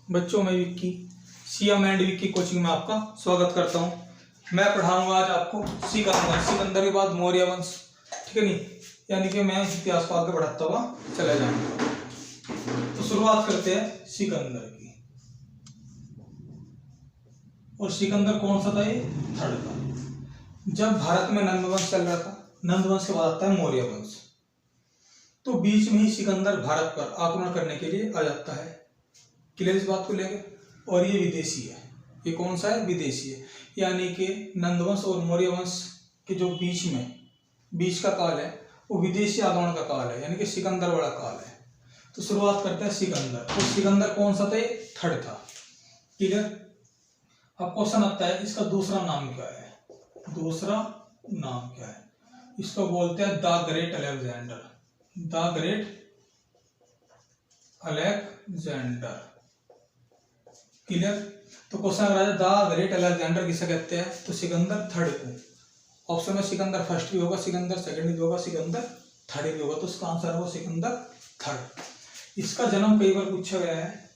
बच्चों, मैं Vicky CM and Vicky coaching में आपका स्वागत करता हूं। मैं पढ़ाऊंगा आज आपको सिकंदर के बाद मौर्य वंश, ठीक है नहीं, यानी कि मैं इतिहास को आगे बढ़ाता हुआ चला जाऊंगा। तो शुरुआत करते हैं सिकंदर की। और सिकंदर कौन सा था? ये थर्ड था। जब भारत में नंद वंश चल रहा था, नंद वंश के बाद आता है मौर्य वंश। तो बीच में ही सिकंदर भारत पर आक्रमण करने के लिए आ जाता है। क्लियर इस बात को लेकर। और ये विदेशी है। ये कौन सा है? विदेशी है। यानी कि नंदवंश और मौर्य वंश के जो बीच का काल है वो विदेशी आगमन का काल है, यानी कि सिकंदर वाला काल है। तो शुरुआत करते हैं सिकंदर। तो सिकंदर कौन सा था? ये थर्ड था। क्लियर। अब क्वेश्चन आता है, इसका दूसरा नाम क्या है? दूसरा नाम क्या है? इसको बोलते हैं the great Alexander. The great Alexander. Clear. तो क्वेश्चन अगर द ग्रेट अलेक्जेंडर किसे कहते हैं? तो सिकंदर थर्ड को। ऑप्शन में सिकंदर फर्स्ट भी होगा, सिकंदर सेकंड भी होगा, सिकंदर थर्ड भी होगा। तो इसका आंसर होगा सिकंदर थर्ड। इसका जन्म कई बार पूछा गया है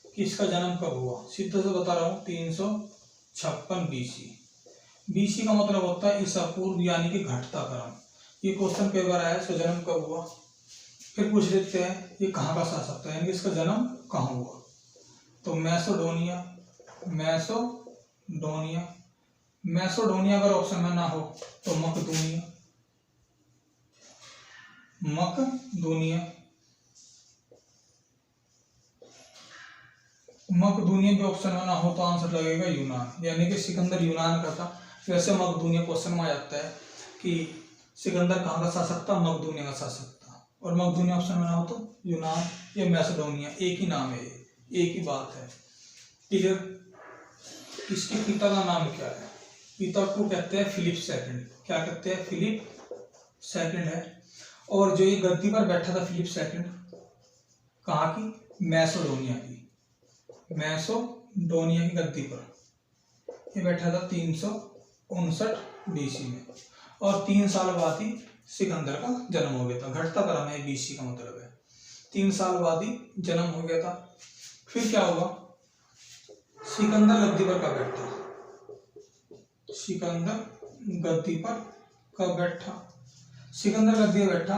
कि इसका जन्म कब हुआ। सीधे से बता रहा हूँ, 356 बीसी। बीसी का मतलब होता है ईसा पूर्व, यानी कि घटता क्रम। ये क्वेश्चन कई बार आया, इसका जन्म कब हुआ। फिर पूछ लेते हैं ये कहाँ का शासक था, यानी कि इसका जन्म कहाँ हुआ। तो मैसोडोनिया अगर ऑप्शन में ना हो तो मकदूनिया भी ऑप्शन में ना हो तो आंसर लगेगा यूनान, यानी कि सिकंदर यूनान का था। वैसे मकदूनिया क्वेश्चन में आ जाता है कि सिकंदर कहाँ का शासक था? मकदूनिया का शासक था। और मकदूनिया ऑप्शन में ना हो तो यूनान या मैसेडोनिया, एक ही नाम है, एक ही बात है। क्लियर। इसके पिता का नाम क्या है? पिता को कहते हैं फिलिप सेकंड। क्या कहते हैं? फिलिप सेकंड है। और जो ये गद्दी पर बैठा था फिलिप सेकंड, कहाँ की? मैसेडोनिया की गद्दी पर ये बैठा था 359 बीसी में। और 3 साल बाद ही सिकंदर का जन्म हो गया था। घटता क्रम है बीसी का मतलब है। 3 साल बाद ही जन्म हो गया था। फिर क्या हुआ? सिकंदर गद्दी पर कब बैठा? सिकंदर गद्दी पर कब बैठा? सिकंदर गद्दी पर बैठा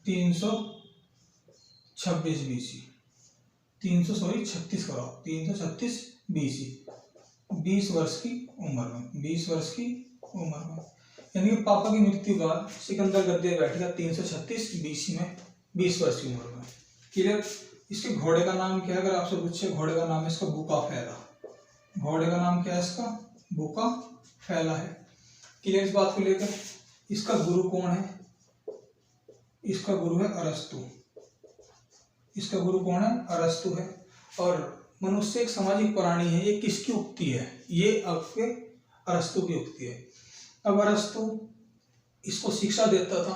326 बीसी। 336 बीसी। 20 वर्ष की उम्र में। यानी कि पापा की मृत्यु के बाद सिकंदर गद्दी पर बैठ गया 336 बीसी में, 20 वर्ष की उम्र में। क्लियर। इसके घोड़े का नाम क्या है? अगर आपसे पूछे, घोड़े का नाम है इसका बुकाफेला। घोड़े का नाम क्या है इसका? बुकाफेला है। क्लियर इस बात को लेकर। इसका गुरु कौन है? इसका गुरु है अरस्तु। इसका गुरु कौन है? अरस्तु है। और मनुष्य एक सामाजिक प्राणी है, ये किसकी उक्ति है? ये आपके अरस्तु की उक्ति है। अब अरस्तु इसको शिक्षा देता था,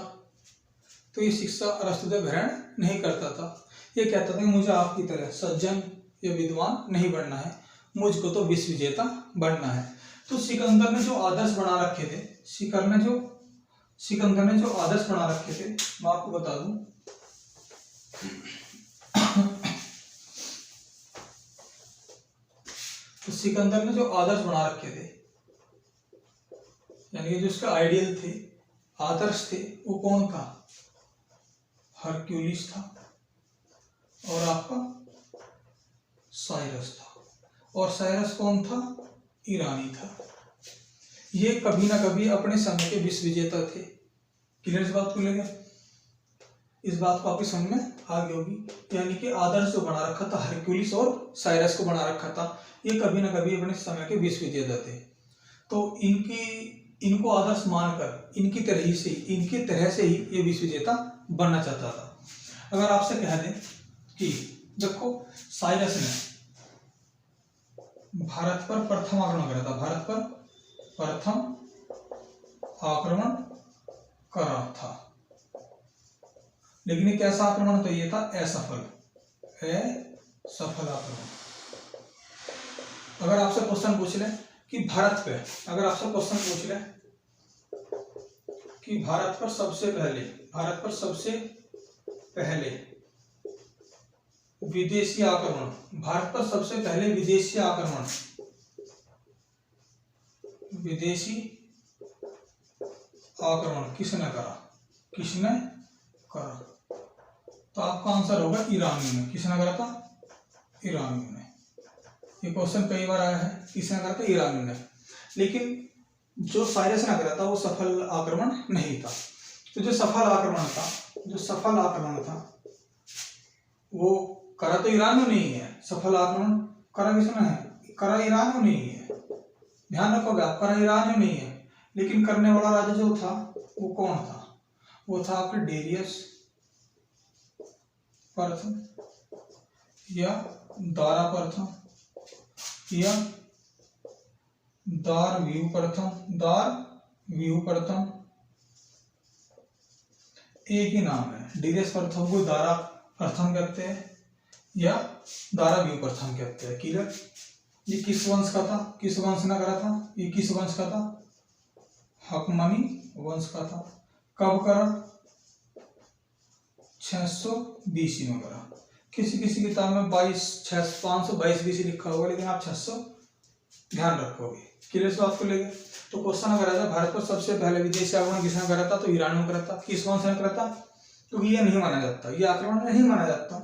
तो ये शिक्षा अरस्तु से ग्रहण नहीं करता था। ये कहता था कि मुझे आपकी तरह सज्जन या विद्वान नहीं बनना है, मुझको तो विश्व विजेता बनना है। तो सिकंदर ने जो आदर्श बना रखे थे, सिकंदर ने जो आदर्श बना रखे थे, मैं आपको बता दूं। तो सिकंदर ने जो आदर्श बना रखे थे, यानी कि जो उसका आइडियल थे, आदर्श थे, वो कौन था? हरक्यूलिस था और आपका साइरस था। और साइरस कौन था? ईरानी था। ये कभी ना कभी अपने समय के विश्व विजेता थे। क्लियर इस बात को लेकर। इस बात को आपकी समझ में आ गई होगी। यानी कि आदर्श जो बना रखा था हरक्यूलिस और साइरस को बना रखा था, ये कभी ना कभी अपने समय के विश्व विजेता थे। तो इनको आदर्श मानकर इनकी तरह से ही ये विश्व विजेता बनना चाहता था। अगर आपसे कह दें कि देखो, साइरस ने भारत पर प्रथम आक्रमण करा था, लेकिन ये कैसा आक्रमण था? ये था असफल आक्रमण। अगर आपसे क्वेश्चन पूछ ले कि भारत पर सबसे पहले विदेशी आक्रमण, भारत पर सबसे पहले विदेशी आक्रमण, विदेशी आक्रमण किसने करा, किसने करा? तो आपका आंसर होगा ईरानियों ने। किसने करा था? ईरानियों ने। ये क्वेश्चन कई बार आया है, किसने करा था? ईरानियों ने। लेकिन जो साइरस ने करा था वो सफल आक्रमण नहीं था। तो जो सफल आक्रमण था वो करा तो ईरानियों ने ही है। सफल आक्रमण करा किसने है? करा ईरानियों ने ही है। ध्यान रखोगे आप, करा ईरानियों ने ही है। लेकिन करने वाला राजा जो था वो कौन था? वो था आपके डेरियस प्रथम या दारा प्रथम या दारव्यूह प्रथम, एक ही नाम है। डेरियस प्रथम को दारा प्रथम कहते हैं या दारव्यूह प्रथम कहते हैं। क्लियर? ये किस वंश का था? किस वंश ने करा था? ये किस वंश का था? हकमनी वंश का था। कब करा? 600 BC में करा। किसी किसी किताब में 522 BC लिखा होगा, लेकिन आप 600 ध्यान रखोगे। क्लियर इस बात को लेकर? तो क्वेश्चन अगर आता है भारत पर सबसे पहले विदेशी आक्रमण किसने करा था? तो ईरानियों ने करा था। किस वंश ने करा था? क्योंकि ये नहीं माना जाता, ये आक्रमण नहीं माना जाता।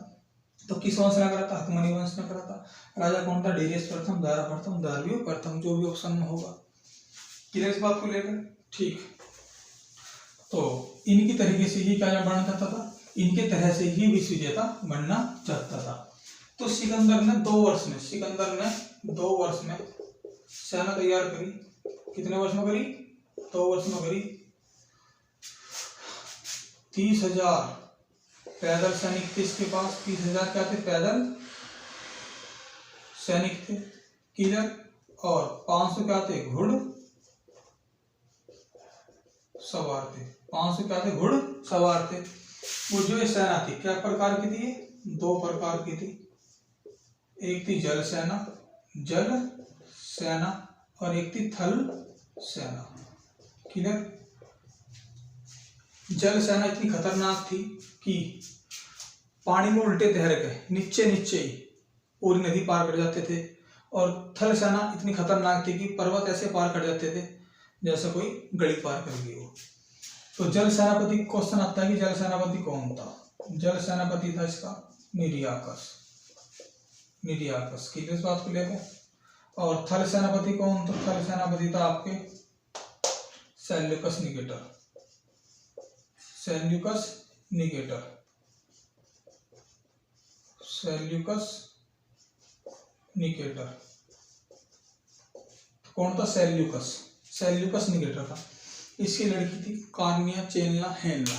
तो किस वंश ने करा था? हकमनी वंश ने करा था। राजा कौन था? डेरियस प्रथम, दारा प्रथम, दारव्यूह प्रथम, जो भी ऑप्शन में होगा। क्लियर इस बात को लेकर? ठीक। तो इनकी तरीके से ही क्या बनना चाहता था? इनके तरह से ही विश्व विजेता बनना चाहता था। तो सिकंदर ने 2 वर्ष में सेना तैयार करी। कितने वर्ष में करी? 2 वर्ष में करी। 30,000 पैदल सैनिक थे इसके पास। 30,000 क्या थे? पैदल सैनिक थे। क्लियर? और 500 क्या थे? घुड़ सवार थे। 500 क्या थे? घुड़ सवार थे। वो जो ये सेना थी क्या प्रकार की थी? 2 प्रकार की थी। एक थी जल सेना और एक थी थल सेना। क्लियर? जल सेना इतनी खतरनाक थी कि पानी में उल्टे तैर गए, नीचे ही पूरी नदी पार कर जाते थे। और थल सेना इतनी खतरनाक थी कि पर्वत ऐसे पार कर जाते थे जैसे कोई गली पार कर गई हो। तो जल सेनापति क्वेश्चन आता है कि जल सेनापति कौन था? जल सेनापति था इसका निरियाकस। क्लियर इस बात को लेकर? और थल सेनापति कौन था? थल सेनापति था आपके सेल्यूकस निकेटर। कौन था? सेल्यूकस निकेटर था। इसकी लड़की थी कार्निया चेलना हेलना।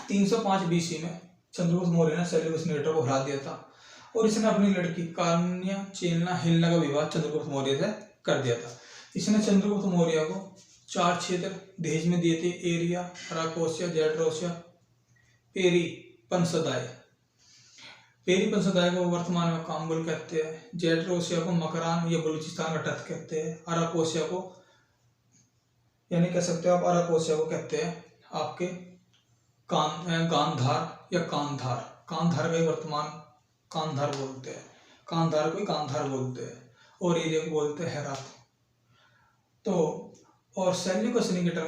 305 BC में चंद्रगुप्त मौर्य ने सेल्यूकस निकेटर को हरा दिया था और इसने अपनी लड़की कार्निया चेलना हेलना का विवाह चंद्रगुप्त मौर्य से कर दिया था। इसने चंद्रगुप्त मौर्य को 4 क्षेत्र दहेज में दिए थे। एरिया, अराकोसिया, जैड्रोसिया, पेरीपंसदाय को वर्तमान में काम्बुल कहते हैं। जैड्रोसिया को मकरान या बलूचिस्तान का तट कहते हैं। अराकोसिया को यानी कह सकते हो आप अराकोसिया को कहते हैं आपके गांधार या कांधार का वर्तमान कांधार बोलते हैं। कांधार बोलते हैं और एरिया को बोलते हैं हेरात। तो और सेल्यूकस निकेटर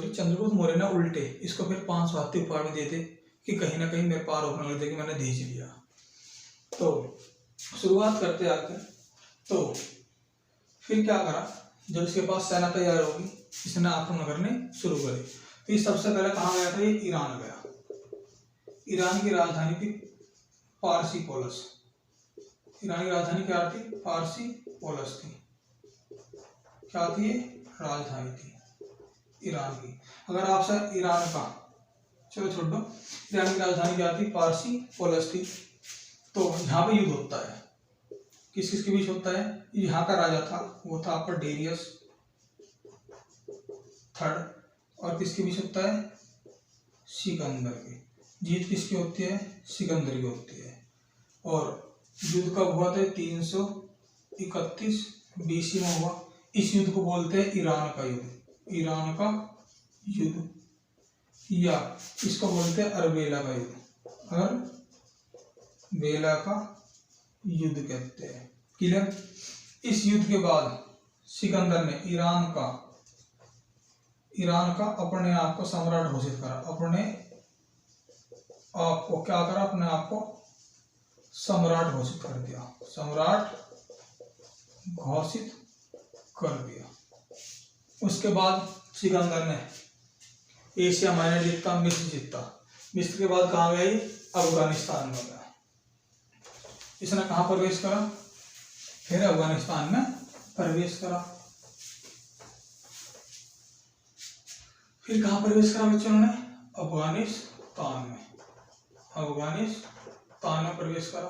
चंद्रगुप्त मौर्य ने उल्टे इसको फिर 5 हाथी उपहार में दिए थे कि कहीं ना कहीं मेरे पार रोकने लगे कि मैंने दहेज लिया। तो शुरुआत करते आके तो फिर क्या करा? जब इसके पास सेना तैयार होगी इसने आक्रमण करने शुरू करे। तो ये सबसे पहले कहाँ गया था? ये ईरान गया। ईरान की राजधानी थी पार्सिपोलस। ईरान की राजधानी क्या थी? पार्सिपोलस थी। क्या थी? राजधानी थी ईरान की। अगर आपसे ईरान का चलो छोड़ दो, ईरान की राजधानी क्या थी? पार्सिपोलस थी। तो यहाँ पे युद्ध होता है। किस किस के बीच होता है? यहाँ का राजा था वो था आपका डेरियस III और किसके बीच होता है? सिकंदर के। जीत किसकी होती है? सिकंदर की होती है। और युद्ध कब हुआ था? 331 BC में हुआ। इस युद्ध को बोलते हैं ईरान का युद्ध या इसको बोलते हैं अर्बेला का युद्ध। हर बेला का युद्ध कहते हैं। क्लियर। इस युद्ध के बाद सिकंदर ने ईरान का अपने आप को सम्राट घोषित करा। अपने आप को क्या करा? अपने आप को सम्राट घोषित कर दिया। सम्राट घोषित कर दिया। उसके बाद सिकंदर ने एशिया माइनर जीता, मिस्र जीता। मिस्र के बाद कहाँ गया? अफगानिस्तान में गया। इसने कहाँ प्रवेश करा? फिर अफगानिस्तान में प्रवेश करा। फिर कहाँ प्रवेश करा बच्चों ने? अफगानिस्तान में। अफगानिस्तान में प्रवेश करा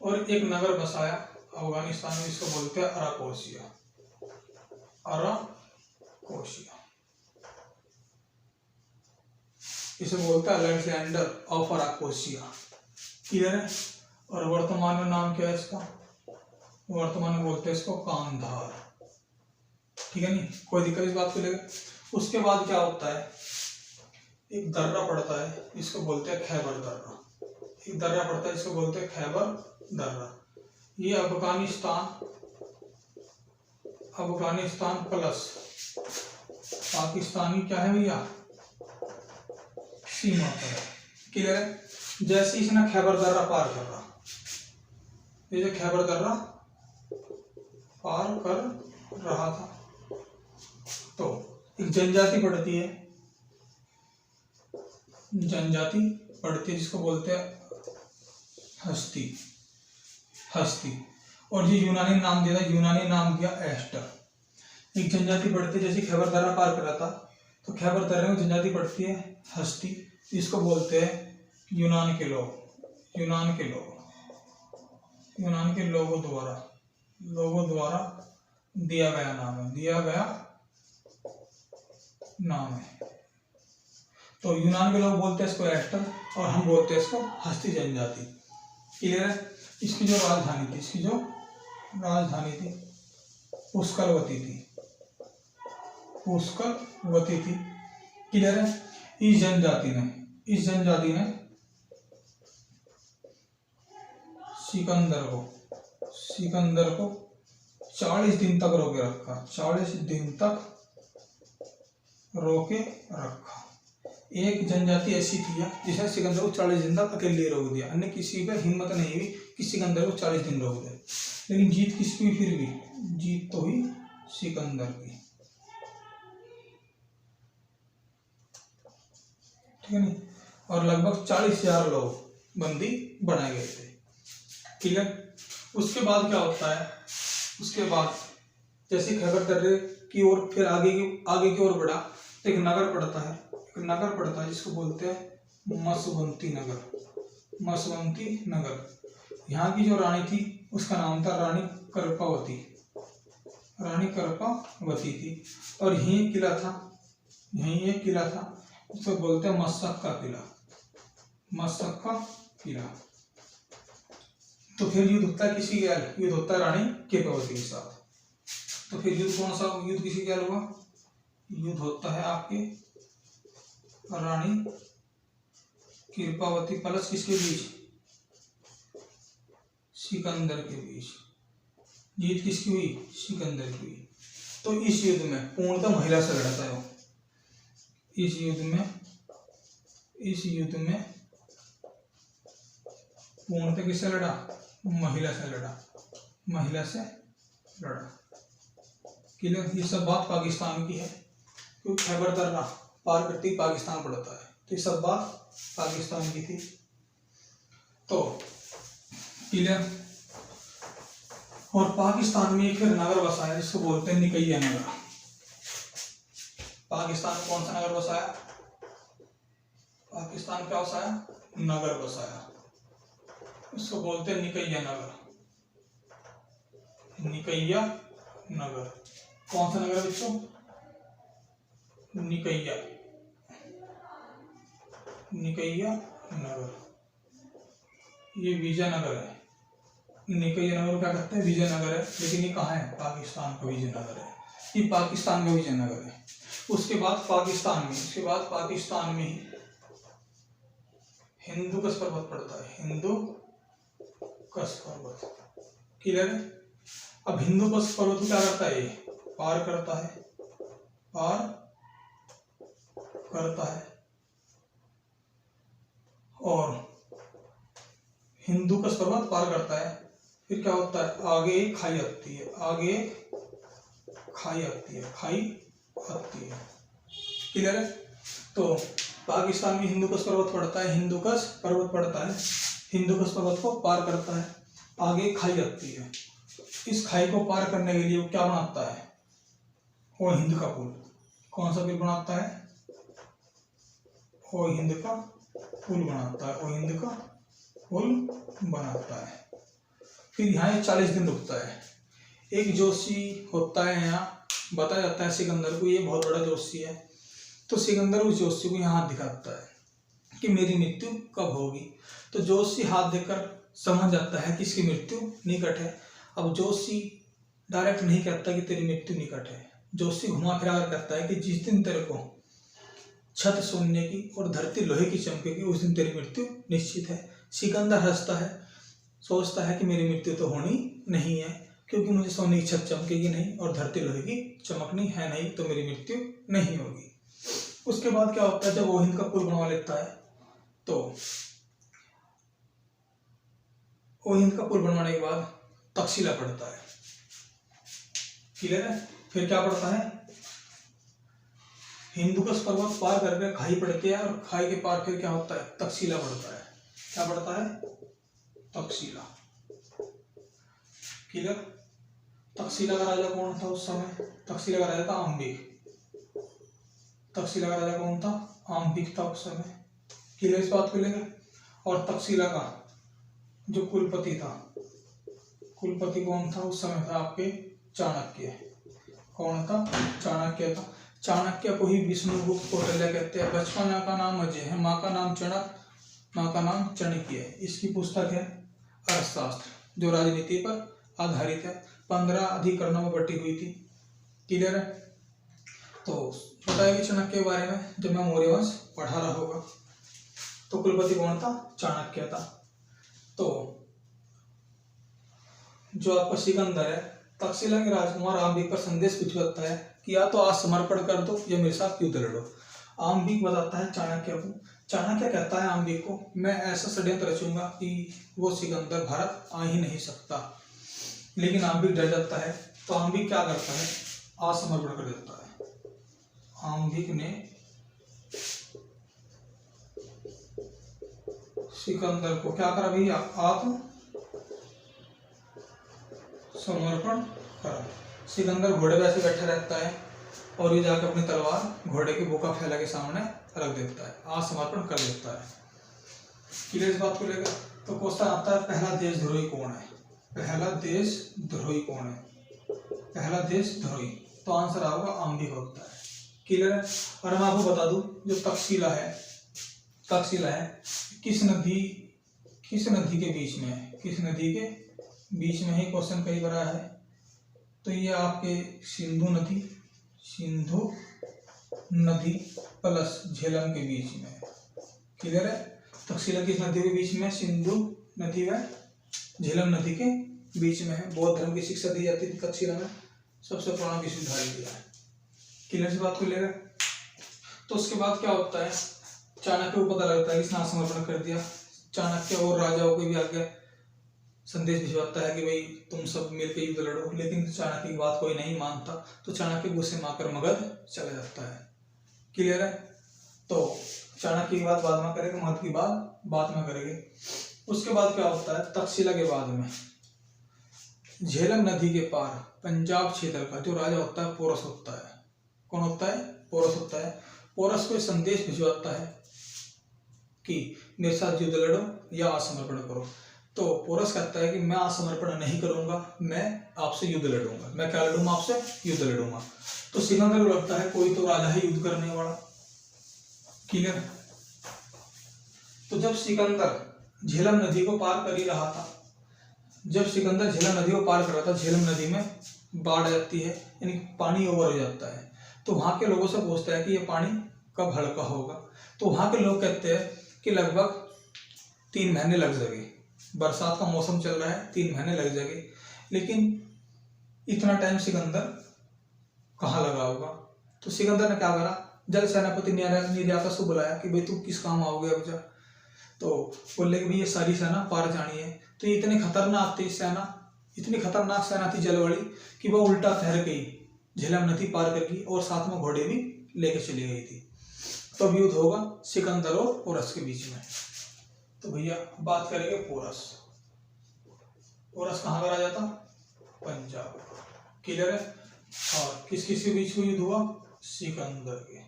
और एक नगर बसाया अफगानिस्तान में, इसको बोलते हैं अराकोसिया। अराकोसिया इसे बोलते हैं अलेक्जेंडर ऑफ अराकोसिया। क्लियर है। और वर्तमान में नाम क्या है इसका? वर्तमान में बोलते हैं इसको कांधार। ठीक है, नहीं कोई दिक्कत इस बात को लेकर। उसके बाद क्या होता है? एक दर्रा पड़ता है, इसको बोलते हैं खैबर दर्रा। एक दर्रा पड़ता है, इसको बोलते हैं खैबर दर्रा। ये अफगानिस्तान प्लस पाकिस्तानी क्या है भैया? सीमा पर है। क्लियर है। जैसे इसने खैबर दर्रा पार कर रहा, ये जो खैबर दर्रा पार कर रहा था तो एक जनजाति पड़ती है, जिसको बोलते हैं हस्ती। और ये यूनानी नाम दिया था, यूनानी नाम दिया एस्टर। एक जनजाति पड़ती है, जैसे खैबर दर्रा पार कर रहा था तो खैबर दर्रे में जनजाति पड़ती है हस्ती, इसको बोलते हैं यूनान के लोगों द्वारा दिया गया नाम है। तो यूनान के लोग बोलते हैं इसको एस्टर और हम बोलते हैं इसको हस्ती जनजाति। क्लियर है। इसकी जो राजधानी थी पुष्करवती थी। क्लियर है। इस जनजाति ने सिकंदर को 40 दिन तक रोके रखा। एक जनजाति ऐसी थी जिसने सिकंदर को 40 दिन तक अकेले रोक दिया। अन्य किसी पे हिम्मत नहीं हुई कि सिकंदर को 40 दिन रोक दे। लेकिन जीत किसकी हुई? फिर भी जीत तो हुई सिकंदर की। ठीक है नहीं। और लगभग 40,000 लोग बंदी बनाए गए थे। क्लियर। उसके बाद क्या होता है? उसके बाद जैसे खैबर दर्रे की ओर फिर आगे की ओर बढ़ा तो एक नगर पड़ता है जिसको बोलते हैं मसवंती नगर। यहाँ की जो रानी थी उसका नाम था रानी करपावती थी। और यहीं एक किला था उसको बोलते हैं मशक्का किला। तो फिर युद्ध होता है किसी के? युद्ध होता है रानी कृपावती के साथ। तो फिर युद्ध कौन सा युद्ध किसी के हुआ? युद्ध होता है आपके रानी कृपावती प्लस किसके बीच? सिकंदर के बीच। जीत किसकी हुई? सिकंदर की हुई। तो इस युद्ध में पूर्णतः महिला से लड़ा था। इस युद्ध में पूर्णतः किससे लड़ा? महिला से लड़ा। क्लियर। ये सब बात पाकिस्तान की है क्योंकि खैबर दर्रा पार करती पाकिस्तान पड़ता है, तो ये सब बात पाकिस्तान की थी। तो क्लियर। और पाकिस्तान में एक फिर नगर बसाया जिसको बोलते हैं निकैया नगर। पाकिस्तान में कौन सा नगर बसाया? पाकिस्तान क्या बसाया? नगर बसाया, इसको बोलते हैं निकैया नगर। कौन सा नगर है बच्चों? निकैया नगर। ये विजयनगर है। निकैया नगर क्या कहते हैं? विजयनगर है। लेकिन ये कहाँ है? पाकिस्तान का विजयनगर है। ये पाकिस्तान का विजयनगर है। उसके बाद पाकिस्तान में ही हिंदुकुश पर्वत पड़ता है, हिंदुकुश पर्वत। क्लियर है। अब हिंदुकुश पर्वत को क्या करता है, पार करता है और हिंदुकुश पर्वत पार करता है, फिर क्या होता है, आगे एक खाई आती है, क्लियर है। तो पाकिस्तान में हिंदुकुश पर्वत पड़ता है, हिंदुकुश पर्वत को पार करता है, आगे एक खाई आती है। इस खाई को पार करने के लिए वो क्या बनाता है, वो हिंद का पुल। कौन सा पुल बनाता है, वो हिंद का पुल बनाता है। फिर यहाँ 40 दिन रुकता है। एक जोशी होता है, यहाँ बताया जाता है सिकंदर को, ये बहुत बड़ा जोशी है। तो सिकंदर उस जोशी को यहाँ दिखाता है कि मेरी मृत्यु कब होगी। तो जोशी हाथ देकर समझ जाता है कि इसकी मृत्यु निकट है। अब जोशी डायरेक्ट नहीं कहता कि तेरी मृत्यु निकट है, जोशी घुमा फिरा कर कहता है कि जिस दिन तेरे को छत सोने की और धरती लोहे की चमकेगी उस दिन तेरी मृत्यु निश्चित है। सिकंदर हंसता है, सोचता है कि मेरी मृत्यु तो होनी नहीं है, क्योंकि मुझे सोने की छत चमकेगी नहीं और धरती लोहे की चमकनी है नहीं, तो मेरी मृत्यु नहीं होगी। उसके बाद क्या होता है, जब वो हिंद का पुल बनवा लेता है तो वो हिंद का पुल बनवाने के बाद तक्षशिला पड़ता है। क्लियर है। फिर क्या पड़ता है, हिंदुकुश पर्वत पार करके खाई पड़ती है और खाई के पार फिर क्या होता है, तक्षशिला पड़ता है। क्या पड़ता है, तक्षशिला। क्लियर। तक्षशिला का राजा कौन था उस समय, तक्षशिला का राजा था अंबिक। तक्षशिला का राजा कौन था, अंबिक था उस समय। क्लियर इस बात को लेकर। और तक्षशिला का जो कुलपति था, कुलपति कौन था उस समय, था आपके चाणक्य। कौन था, चाणक्य था। चाणक्य को ही विष्णुगुप्त कौटिल्य कहते हैं। बचपन का नाम अजय है, माँ का नाम चणक, माँ का नाम चाणक्य है। इसकी पुस्तक है अर्थशास्त्र, जो राजनीति पर आधारित है। 15 अधिकरणों में बटी हुई थी। क्लियर है। तो बताएंगे चाणक्य के बारे में जब मैं मौर्य वंश पढ़ा रहा होगा। तो कुलपति कौन था, चाणक्य था। तो जो आपका सिकंदर है, तक्षशिला के राजकुमार अंबिक पर संदेश भिजवाता है कि या तो आज समर्पण कर दो या मेरे साथ युद्ध लड़ो। अंबिक बताता है चाणक्य को। चाणक्य कहता है अंबिक को, मैं ऐसा षड्यंत्र रचूंगा कि वो सिकंदर भारत आ ही नहीं सकता। लेकिन अंबिक डर जाता है। तो अंबिक क्या करता है, आत्मसमर्पण कर देता है। अंबिक ने सिकंदर को क्या करा भैया, आत्म समर्पण करा। सिकंदर घोड़े पे ऐसे बैठा रहता है और ये जाकर अपनी तलवार घोड़े की बोका फैला के सामने रख देता है, आत्मसमर्पण कर देता है। क्लियर इस बात को लेकर। तो क्वेश्चन आता है, पहला देशद्रोही कौन है, पहला देशद्रोही कौन है, पहला देशद्रोही। तो आंसर होगा अंबिक होता है। क्लियर है। और मैं आपको बता दूं, जो तक्षशिला है, तक्षशिला है किस नदी के बीच में है, किस नदी के बीच में ही क्वेश्चन कई बार है। तो ये आपके सिंधु नदी प्लस झेलम के बीच में है। क्लियर है। तक्षशिला किस नदी के बीच में, सिंधु नदी व झेलम नदी के बीच में है। बौद्ध धर्म की शिक्षा दी जाती थी तक्षशिला में, सबसे पुराना विश्वविद्यालय दिया है। क्लियर से बात को लेगा। तो उसके बाद क्या होता है, चाणक्य को पता लगता है कि इसने आत्मसमर्पण कर दिया। चाणक्य और राजाओं को भी आगे संदेश भिजवाता है कि भाई तुम सब मिलकर युद्ध लड़ो। लेकिन चाणक्य की बात कोई नहीं मानता। तो चाणक्य गुस्से में आकर मगध चला जाता है। क्लियर है। तो चाणक्य की बात बाद में करेंगे, मगध की बात बाद में करेंगे। उसके बाद क्या होता है, तक्षशिला के बाद में झेलम नदी के पार पंजाब क्षेत्र का जो राजा होता है पोरस होता है। कौन होता है, पोरस होता है। पोरस को संदेश भिजवाता है कि मेरे साथ युद्ध लड़ो या आत्मसमर्पण करो। तो पोरस कहता है कि मैं आत्मसमर्पण नहीं करूंगा, मैं आपसे युद्ध लड़ूंगा। मैं क्या लड़ूंगा, आपसे युद्ध लड़ूंगा। तो सिकंदर को लगता है कोई तो राजा है युद्ध करने वाला। क्लियर। तो जब सिकंदर झेलम नदी को पार कर ही रहा था, जब सिकंदर झेलम नदी को पार कर रहा था, झेलम नदी में बाढ़ आ जाती है, यानी पानी ओवर हो जाता है। तो वहाँ के लोगों से पूछता है कि ये पानी कब हल्का होगा। तो वहाँ के लोग कहते हैं कि लगभग 3 महीने लग जाएंगे, बरसात का मौसम चल रहा है, 3 महीने लग जाएंगे। लेकिन इतना टाइम सिकंदर कहाँ लगा होगा। तो सिकंदर ने क्या करा, जल सेनापति निर्यातस को बुलाया कि भाई तू किस काम आओगे अब जा। तो बोले कि भाई ये सारी सेना पार जानी है। तो ये इतनी खतरनाक थी सेना, इतनी खतरनाक सेना थी जल वाली कि वो उल्टा तैर गई, झेलम नदी पार कर गई और साथ में घोड़े भी लेके चली गई थी। तो अब युद्ध होगा सिकंदर और पोरस के बीच में। तो भैया बात करेंगे पोरस। पोरस कहाँ का राजा था? पंजाब। क्लियर है? और किस किस के बीच में युद्ध हुआ? सिकंदर के।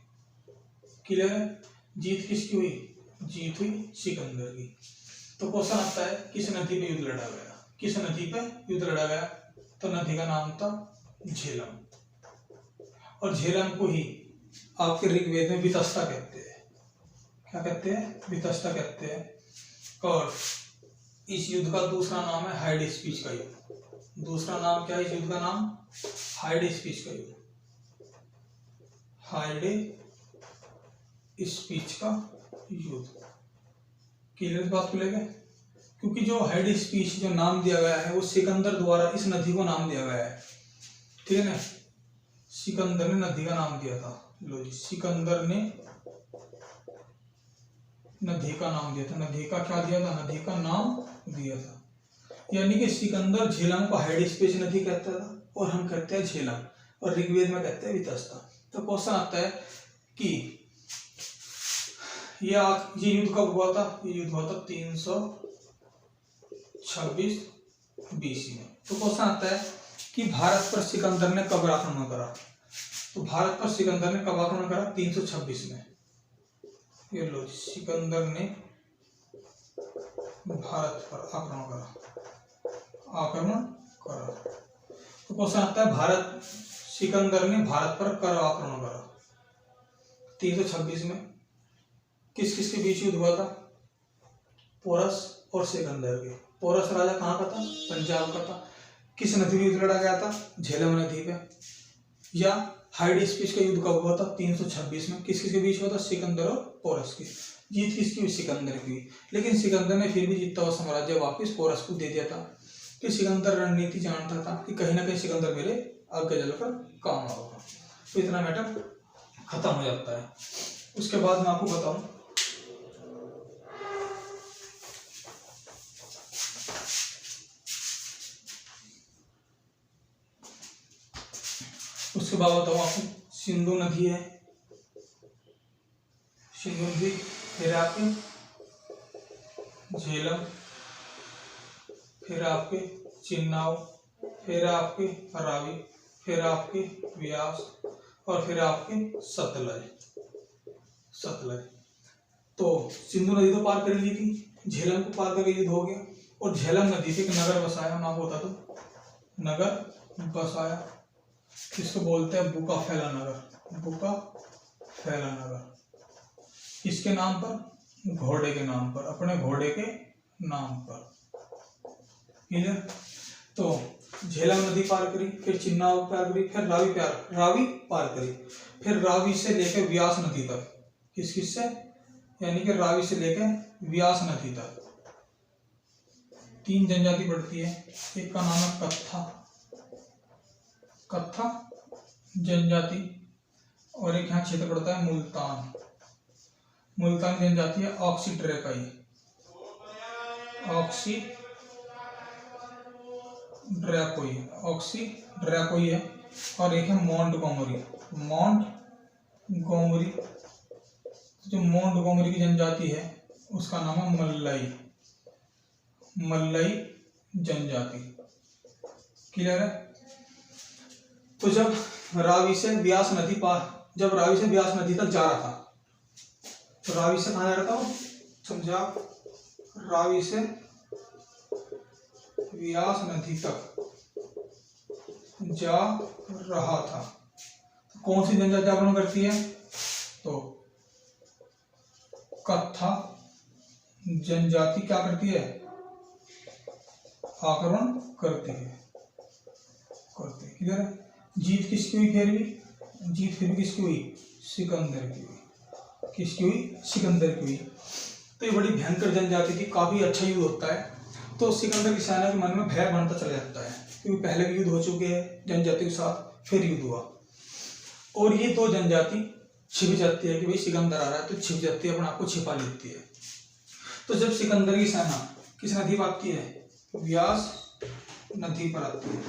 क्लियर है? जीत किसकी हुई? जीत हुई सिकंदर की। तो क्वेश्चन आता है किस नदी पे युद्ध लड़ा गया? किस नदी पे युद्ध लड़ा गया? तो नदी का नाम था झेलम। और झेलम को ही आपके ऋग्वेद में वितस्ता कहते हैं। क्या कहते हैं? वितस्ता कहते हैं। और इस युद्ध का दूसरा नाम है हाइड स्पीच का युद्ध। दूसरा नाम क्या है इस युद्ध का नाम? हाइड स्पीच का युद्ध। हाइड स्पीच का युद्ध। क्लियर बात को लेके? क्योंकि जो हाइड स्पीच जो नाम दिया गया है वो सिकंदर द्वारा इस नदी को नाम दिया गया है। ठीक है ना? सिकंदर ने नदी का नाम दिया था। लो जी, सिकंदर ने नदी का नाम दिया था। नदी का क्या दिया था? नदी का नाम दिया था। यानी कि सिकंदर झेलम को हाइड स्पीच नदी कहता था और हम कहते हैं झेलम, और ऋग्वेद में कहते हैं वितस्ता। तो क्वेश्चन आता है कि ये युद्ध कब हुआ था? ये युद्ध हुआ था 326 BC में। तो क्वेश्चन आता है कि भारत पर सिकंदर ने कब आक्रमण करा? तो भारत पर सिकंदर ने कब आक्रमण करा? 326 में। ये लो, सिकंदर ने भारत पर आक्रमण करा। तो क्वेश्चन आता है सिकंदर ने भारत पर कब आक्रमण करा? 326 में। किस किस के बीच युद्ध हुआ था? पोरस और सिकंदर के। पोरस राजा कहाँ का था? पंजाब का था। किस नदी में युद्ध लड़ा गया था? झेलम नदी पे। या हाइड स्पीच का युद्ध कब हुआ था? 326 में। किस किस के बीच हुआ था? सिकंदर और पोरस की। जीत किसकी हुई? सिकंदर की। लेकिन सिकंदर ने फिर भी जीतता हुआ साम्राज्य वापिस पोरस को दे दिया था कि सिकंदर रणनीति जानता था कि कहीं ना कहीं सिकंदर मेरे आगे चलकर काम आएगा। तो इतना मैटर खत्म हो जाता है। उसके बाद मैं आपको बताऊं आपको सिंधु नदी है। सिंधु नदी, फिर आपके झेलम, फिर आपके चिन्नाव, फिर आपके रावी, फिर आपके व्यास और फिर आपके सतलज। तो सिंधु नदी तो पार कर ली थी, झेलम को पार करके युद्ध हो गया और झेलम नदी पे एक नगर बसाया। मैं आपको बता दूं, नगर बसाया किसको बोलते हैं? बुका फैला नगर। बुका फैला नगर किसके नाम पर? घोड़े के नाम पर, अपने घोड़े के नाम पर। क्लियर? तो झेलम नदी पार करी, फिर चिन्नाव पार करी, फिर रावी पार करी, फिर रावी से लेकर व्यास नदी तक। किस से? यानी कि रावी से लेकर व्यास नदी तक 3 जनजाति पड़ती है। एक का नाम है कत्था जनजाति, और एक यहाँ क्षेत्र पड़ता है मुल्तान जनजाति है। ऑक्सीड्रैकोई है। और एक है मोंटगोमरी। जो मोंटगोमरी की जनजाति है उसका नाम है मल्लई जनजाति। क्लियर है? तो जब रावी से व्यास नदी तक जा रहा था, तो रावी से कहाँ जा रहा था वो? समझा? रावी से व्यास नदी तक जा रहा था। कौन सी जनजाति आक्रमण करती है? तो कत्था जनजाति क्या करती है? आक्रमण करती है। क्लियर है? जीत किसकी हुई? फिर भी जीत फिर भी किसकी हुई? सिकंदर की हुई। किसकी हुई? सिकंदर की हुई। तो ये बड़ी भयंकर जनजाति थी, काफी अच्छा युद्ध होता है। तो सिकंदर की सेना के मन में भय बनता चला जाता है, क्योंकि पहले भी युद्ध हो चुके हैं जनजाति के साथ, फिर युद्ध हुआ और ये दो जनजाति छिप जाती है कि भाई सिकंदर आ रहा है, तो छिप जाती है, अपने आप को छिपा लेती है। तो जब सिकंदर की सेना किस नदी पर आती है? व्यास नदी पर आती है,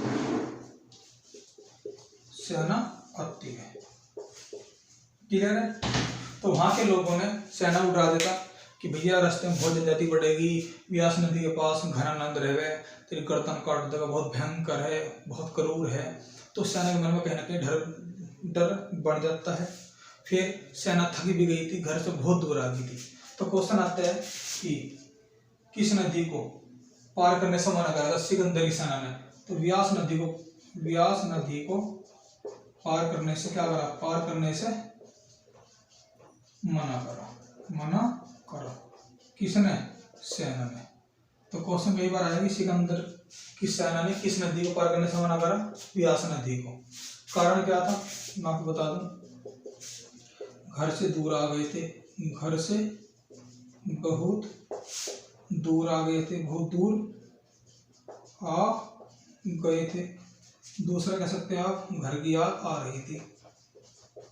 सेना आती है। क्लियर है? तो वहां के लोगों ने सेना उड़ा देता कि भैया रास्ते में बहुत जनजाति बढ़ेगी, व्यास नदी के पास घनानंद रहे, तेरी गर्दन काट देगा, बहुत भयंकर है, बहुत क्रूर है। तो सेना के मन में कहीं ना कहीं डर बढ़ जाता है। फिर सेना थकी भी गई थी, घर से बहुत दूर आ गई थी। तो क्वेश्चन आता है कि किस नदी को पार करने से मना करा था सिकंदर की सेना ने? तो व्यास नदी को पार करने से क्या करा? पार करने से मना करा। किसने? सेना ने। तो क्वेश्चन कई बार आया कि सिकंदर की सेना ने किस नदी को पार करने से मना करा? व्यास नदी को। कारण क्या था मैं आपको बता दूं, घर से दूर आ गए थे, घर से बहुत दूर आ गए थे, बहुत दूर आ गए थे। दूसरा कह सकते हैं आप, घर की याद आ रही थी,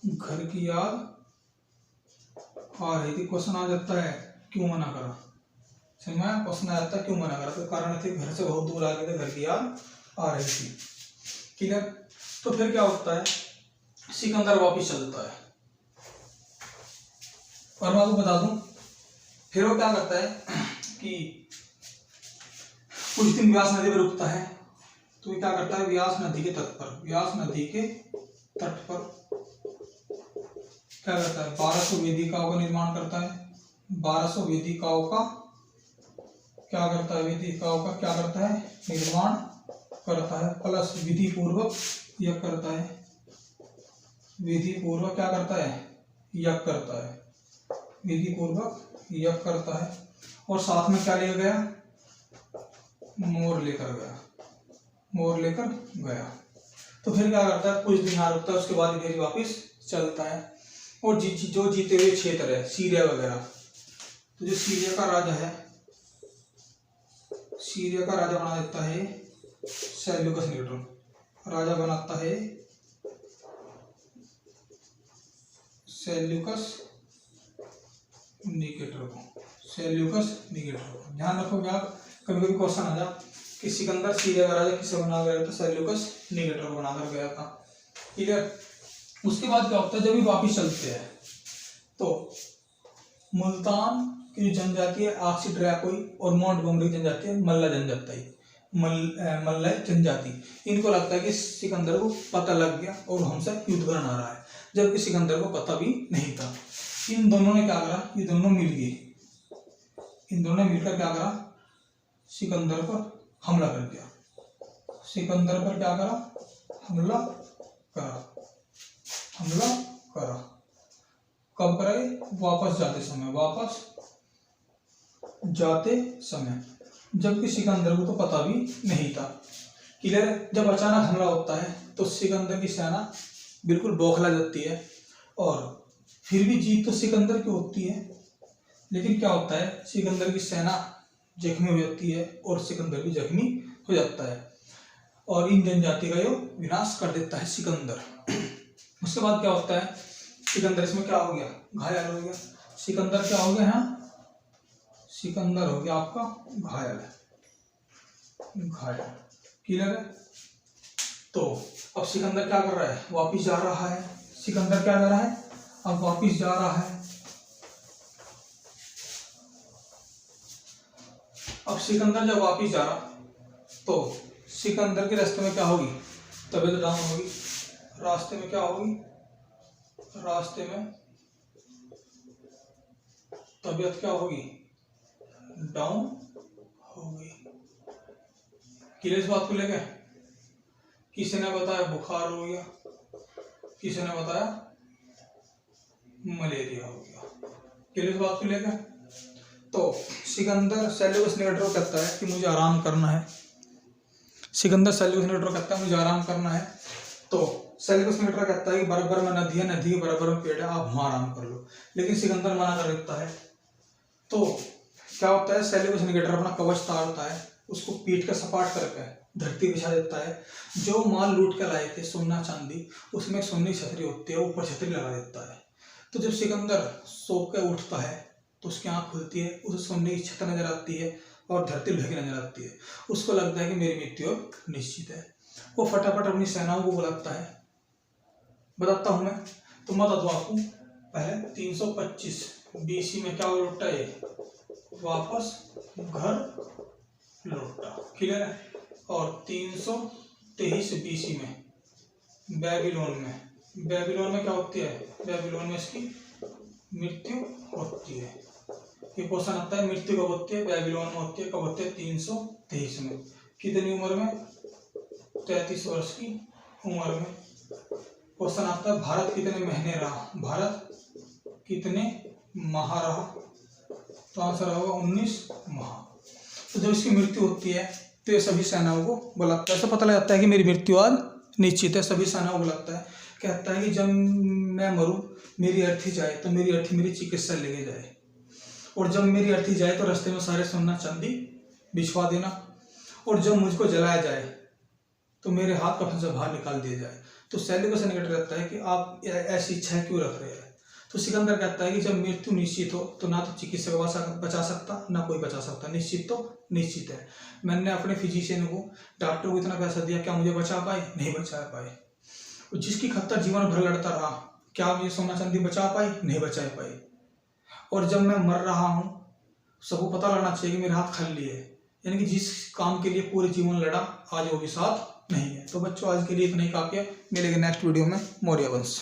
घर की याद आ रही थी। क्वेश्चन आ जाता है क्यों मना करा? समझ में? क्वेश्चन आ जाता है क्यों मना करा? तो कारण थे घर से बहुत दूर आ गए थे, घर की याद आ रही थी। क्लियर? तो फिर क्या होता है? सिकंदर वापिस चलता है और मैं आपको बता दूं फिर वो क्या करता है कि कुछ दिन व्यास नदी पर रुकता है। तो ये क्या करता है? व्यास नदी के तट पर क्या करता है? 1200 वेदिकाओं का निर्माण करता है। 1200 वेदिकाओं का क्या करता है? वेदिकाओं का क्या करता है? निर्माण करता है, प्लस विधि पूर्वक यज्ञ करता है। विधि पूर्वक क्या करता है? यज्ञ करता है, विधि पूर्वक यज्ञ करता है। और साथ में क्या लेकर गया? मोर लेकर गया। तो फिर क्या करता है? कुछ दिन यहाँ रुकता है, उसके बाद फिर वापिस चलता है। और जो जीते हुए क्षेत्र है सीरिया वगैरह, तो जो सीरिया का राजा है, सीरिया का राजा बना देता है सेल्यूकस निकेटर। राजा बनाता है सेल्यूकस निकेटर को। ध्यान रखोगे आप, कभी कभी क्वेश्चन आ जा कि सिकंदर सीरिया का राजा किसे बना गया था? सेल्यूकस निकेटर को बनाकर गया था। क्लियर? उसके बाद क्या होता है? जब भी वापिस चलते हैं तो मुल्तान की जो जनजाति है आक्सीड्रैकोई और मोंटगोमरी जनजाति है मल्ला जनजाति, इनको लगता है कि सिकंदर को पता लग गया और हमसे युद्ध करना आ रहा है, जबकि सिकंदर को पता भी नहीं था। इन दोनों ने क्या करा? ये दोनों मिल गए, इन दोनों ने मिलकर क्या करा? सिकंदर पर हमला कर दिया। सिकंदर पर क्या करा? हमला करा। कब करा? वापस जाते समय, जबकि सिकंदर को तो पता भी नहीं था। क्लियर? जब अचानक हमला होता है तो सिकंदर की सेना बिल्कुल बौखला जाती है और फिर भी जीत तो सिकंदर की होती है, लेकिन क्या होता है? सिकंदर की सेना जख्मी हो जाती है और सिकंदर भी जख्मी हो जाता है और इन जनजाति का यो विनाश कर देता है सिकंदर। उसके बाद क्या होता है? सिकंदर इसमें क्या हो गया? घायल हो गया। सिकंदर क्या हो गया? हाँ, सिकंदर हो गया आपका घायल। क्लियर है? तो अब सिकंदर क्या कर रहा है? वापिस जा रहा है। सिकंदर क्या कर रहा है? अब वापिस जा रहा है। अब सिकंदर जब वापिस जा रहा तो सिकंदर के रास्ते में क्या होगी? तबीयत डाउन होगी। रास्ते में क्या होगी? रास्ते में तबीयत क्या होगी? डाउन होगी। क्लियर इस बात को लेकर? किसी ने बताया बुखार हो गया, किसी ने बताया मलेरिया हो गया। क्लियर इस बात को लेकर? तो सिकंदर सेल्यूकस निकेटर कहता है कि मुझे आराम करना है। सिकंदर सेल्यूकस निकेटर कहता है मुझे आराम करना है। तो सेल्यूकस निकेटर कहता है कि बराबर में नदी है, नदी के बराबर में पेड़ है, आप वहां आराम कर लो, लेकिन सिकंदर मना कर देता है। तो क्या होता है, सेल्यूकस निकेटर अपना कवच तारता है, उसको पीठ का सपाट करके धरती बिछा देता है। जो माल लूट के लाए थे सोना चांदी, उसमें सोने की छतरी होती है, ऊपर छतरी लगा देता है। तो जब सिकंदर सो के उठता है तो उसकी आंख खुलती है, उसे सोने की छत नजर आती है और धरती ढकी नजर आती है। उसको लगता है कि मेरी मृत्यु निश्चित है। वो फटाफट अपनी सेनाओं को बुलाता है। बताता हूं मैं, तो मैं बता दूं आपको। पहले 325 BC में क्या लौटा है, वापस घर लौटा, क्लियर है। और 323 BC में बेबीलोन में क्या होती है, बेबीलोन में इसकी मृत्यु होती है। ये क्वेश्चन आता है, मृत्यु कब होती है, बेबीलोन में होती है। कब होती है, 323 में। कितनी उम्र में, 33 वर्ष की उम्र में। क्वेश्चन आता है, भारत कितने महीने रहा, भारत कितने माह रहा, तो आंसर होगा 19 माह। तो जब इसकी मृत्यु होती है तो ये सभी सेनाओं को बुलाता है। ऐसा पता लग जाता है कि मेरी मृत्यु आज निश्चित है। सभी सेनाओं को बुलाता है, कहता है कि जब मैं मरूं, मेरी अर्थी जाए तो मेरी अर्थी मेरी चिकित्सा लेके जाए, और जब मेरी अर्थी जाए तो रास्ते में सारे सोना चांदी बिछवा देना, और जब मुझको जलाया जाए तो मेरे हाथ कफन से बाहर निकाल दिया जाए। तो सेल्यूकस निकेटर कहता है कि आप ऐसी इच्छा क्यों रख रहे हैं। तो सिकंदर कहता है कि जब मृत्यु निश्चित हो तो ना तो चिकित्सक बचा सकता, ना कोई बचा सकता। निश्चित तो निश्चित है। मैंने अपने फिजिशियन को, डॉक्टर को इतना पैसा दिया, क्या मुझे बचा पाए, नहीं बचा पाए। जिसकी खतर जीवन भर लड़ता रहा, क्या मुझे सोना चांदी बचा पाई, नहीं बचा पाई। और जब मैं मर रहा हूँ, सबको पता लगना चाहिए कि मेरे हाथ खाली है, यानी कि जिस काम के लिए पूरे जीवन लड़ा, आज वो भी साथ नहीं है। तो बच्चों, आज के लिए इतना ही काफी है। मिलेंगे नेक्स्ट वीडियो में। मौर्य वंश।